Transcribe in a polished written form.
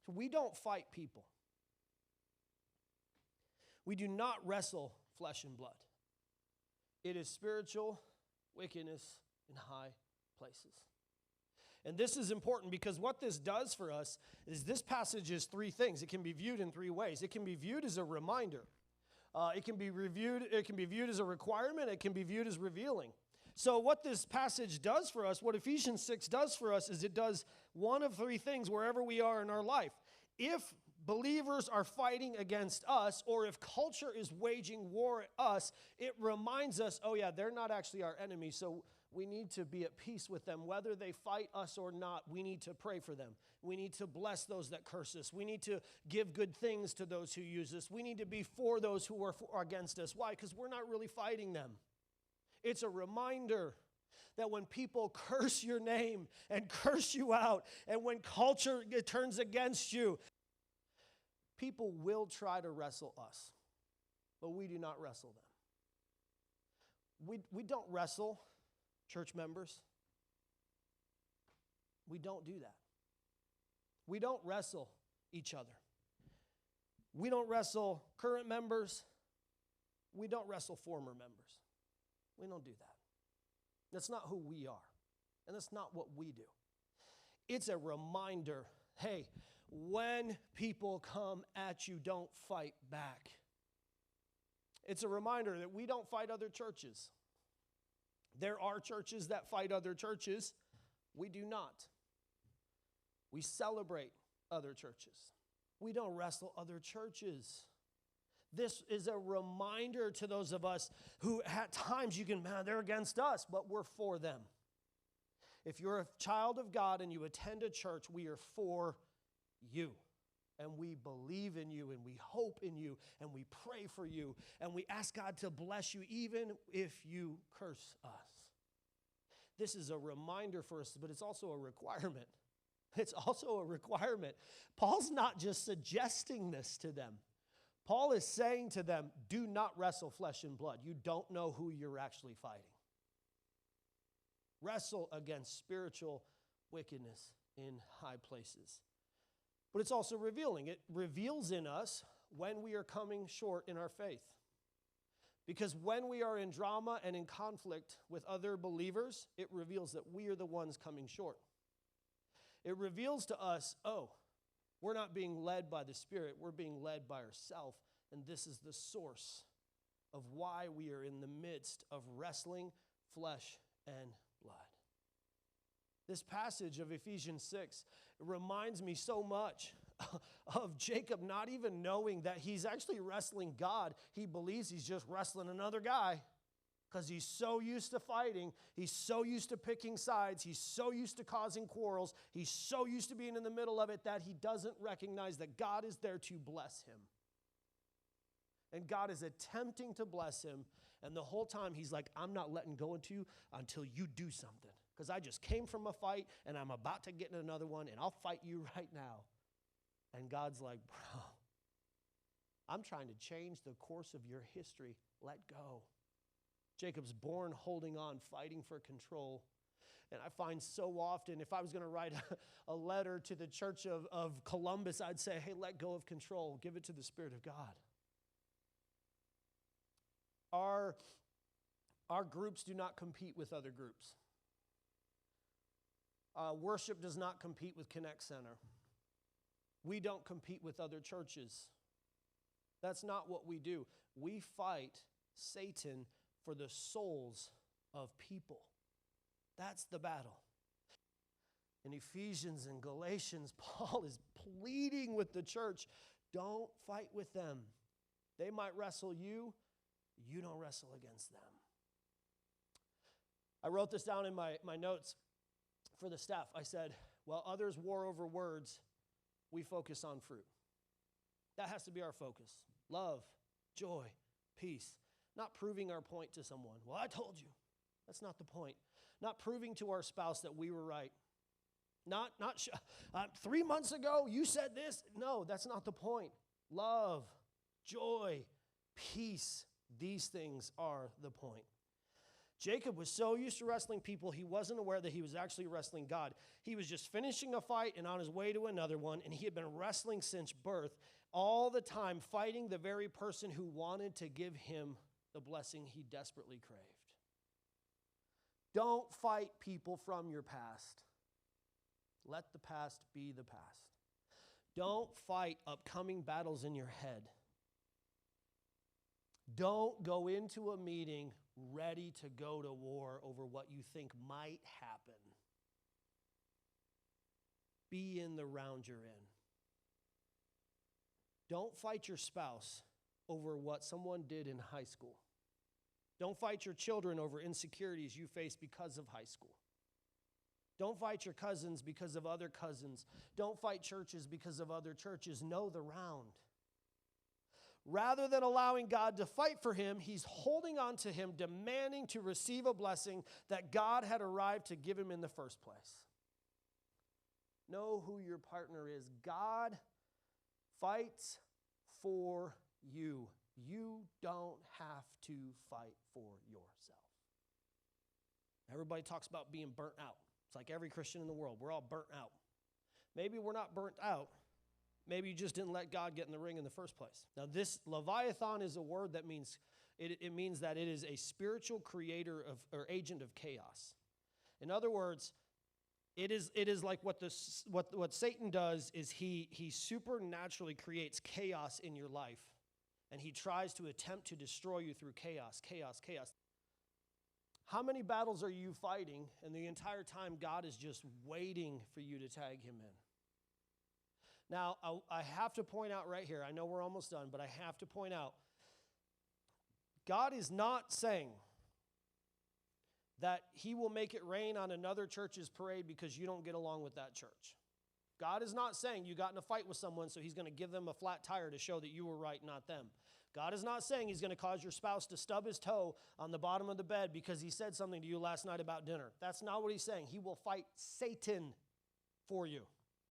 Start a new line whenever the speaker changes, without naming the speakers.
So we don't fight people. We do not wrestle flesh and blood. It is spiritual wickedness in high places. And this is important because what this does for us is this passage is three things. It can be viewed in three ways. It can be viewed as a reminder. It can be viewed as a requirement. It can be viewed as revealing. So what this passage does for us, what Ephesians 6 does for us, is it does one of three things wherever we are in our life. If believers are fighting against us, or if culture is waging war at us, it reminds us, oh yeah, they're not actually our enemy, so we need to be at peace with them. Whether they fight us or not, we need to pray for them. We need to bless those that curse us. We need to give good things to those who use us. We need to be for those who are against us. Why? Because we're not really fighting them. It's a reminder that when people curse your name and curse you out, and when culture turns against you, people will try to wrestle us, but we do not wrestle them. We don't wrestle church members. We don't do that. We don't wrestle each other. We don't wrestle current members. We don't wrestle former members. We don't do that. That's not who we are, and that's not what we do. It's a reminder, hey, when people come at you, don't fight back. It's a reminder that we don't fight other churches. There are churches that fight other churches. We do not. We celebrate other churches. We don't wrestle other churches. This is a reminder to those of us who at times you can, man, they're against us, but we're for them. If you're a child of God and you attend a church, we are for you. And we believe in you, and we hope in you, and we pray for you, and we ask God to bless you even if you curse us. This is a reminder for us, but it's also a requirement. It's also a requirement. Paul's not just suggesting this to them. Paul is saying to them, do not wrestle flesh and blood. You don't know who you're actually fighting. Wrestle against spiritual wickedness in high places. But it's also revealing. It reveals in us when we are coming short in our faith. Because when we are in drama and in conflict with other believers, it reveals that we are the ones coming short. It reveals to us, oh, we're not being led by the Spirit, we're being led by ourselves, and this is the source of why we are in the midst of wrestling flesh and blood. This passage of Ephesians 6 reminds me so much of Jacob not even knowing that he's actually wrestling God. He believes he's just wrestling another guy because he's so used to fighting. He's so used to picking sides. He's so used to causing quarrels. He's so used to being in the middle of it that he doesn't recognize that God is there to bless him. And God is attempting to bless him. And the whole time he's like, I'm not letting go of you until you do something. Because I just came from a fight and I'm about to get in another one and I'll fight you right now. And God's like, bro, I'm trying to change the course of your history. Let go. Jacob's born holding on, fighting for control. And I find so often, if I was going to write a letter to the church of Columbus, I'd say, hey, let go of control. Give it to the Spirit of God. Our groups do not compete with other groups. Worship does not compete with Connect Center. We don't compete with other churches. That's not what we do. We fight Satan for the souls of people. That's the battle. In Ephesians and Galatians, Paul is pleading with the church, don't fight with them. They might wrestle you. You don't wrestle against them. I wrote this down in my notes for the staff. I said, while others war over words, we focus on fruit. That has to be our focus. Love, joy, peace. Not proving our point to someone. Well, I told you. That's not the point. Not proving to our spouse that we were right. Not 3 months ago you said this. No, that's not the point. Love, joy, peace. These things are the point. Jacob was so used to wrestling people, he wasn't aware that he was actually wrestling God. He was just finishing a fight and on his way to another one, and he had been wrestling since birth, all the time fighting the very person who wanted to give him the blessing he desperately craved. Don't fight people from your past. Let the past be the past. Don't fight upcoming battles in your head. Don't go into a meeting ready to go to war over what you think might happen. Be in the round you're in. Don't fight your spouse over what someone did in high school. Don't fight your children over insecurities you face because of high school. Don't fight your cousins because of other cousins. Don't fight churches because of other churches. Know the round. Rather than allowing God to fight for him, he's holding on to him, demanding to receive a blessing that God had arrived to give him in the first place. Know who your partner is. God fights for you. You don't have to fight for yourself. Everybody talks about being burnt out. It's like every Christian in the world. We're all burnt out. Maybe we're not burnt out. Maybe you just didn't let God get in the ring in the first place. Now, this Leviathan is a word that means, it means that it is a spiritual creator of or agent of chaos. In other words, it is like what Satan does is he supernaturally creates chaos in your life, and he tries to attempt to destroy you through chaos. How many battles are you fighting, and the entire time God is just waiting for you to tag him in? Now, I have to point out right here, I know we're almost done, but I have to point out, God is not saying that he will make it rain on another church's parade because you don't get along with that church. God is not saying you got in a fight with someone, so he's going to give them a flat tire to show that you were right, not them. God is not saying he's going to cause your spouse to stub his toe on the bottom of the bed because he said something to you last night about dinner. That's not what he's saying. He will fight Satan for you.